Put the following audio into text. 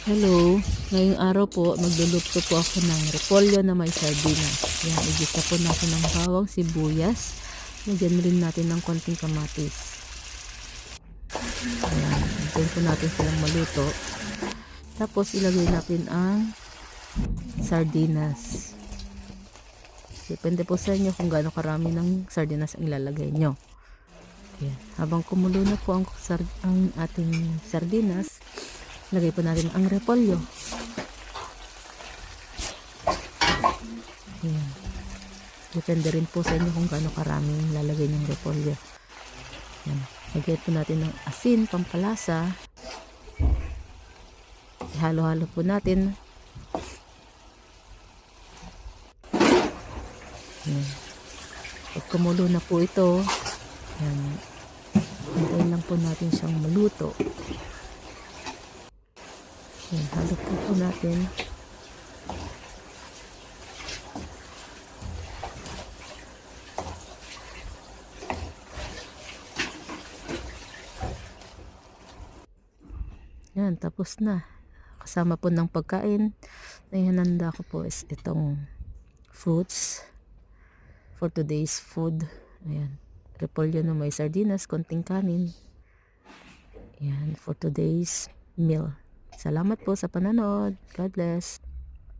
Hello, ngayong araw po magluluto po ako ng repolyo na may sardinas. Yan, igisa po natin ng bawang, sibuyas. Lagyan rin natin ng konting kamatis. Yan, hintayin po natin silang maluto. Tapos ilagay natin ang sardinas. Depende po sa inyo kung gaano karami ng sardinas ang ilalagay nyo. Yan. Habang kumulo na po ang ating sardinas, lagay po natin ang repolyo. Ayan. Depende rin po sa inyo kung gaano karami lalagay ng repolyo. Ayan. Lagay po natin ng asin, pampalasa. Ihalo-halo po natin. Ayan. Pag kumulo na po ito, ayan, hintayin lang po natin siyang maluto. Ayan, halo po natin. Yan, tapos na. Kasama po ng pagkain na ihananda ko po is itong fruits for today's food. Ayan, repolyo na may sardinas, konting kanin. Yan, for today's meal. Salamat po sa panonood. God bless.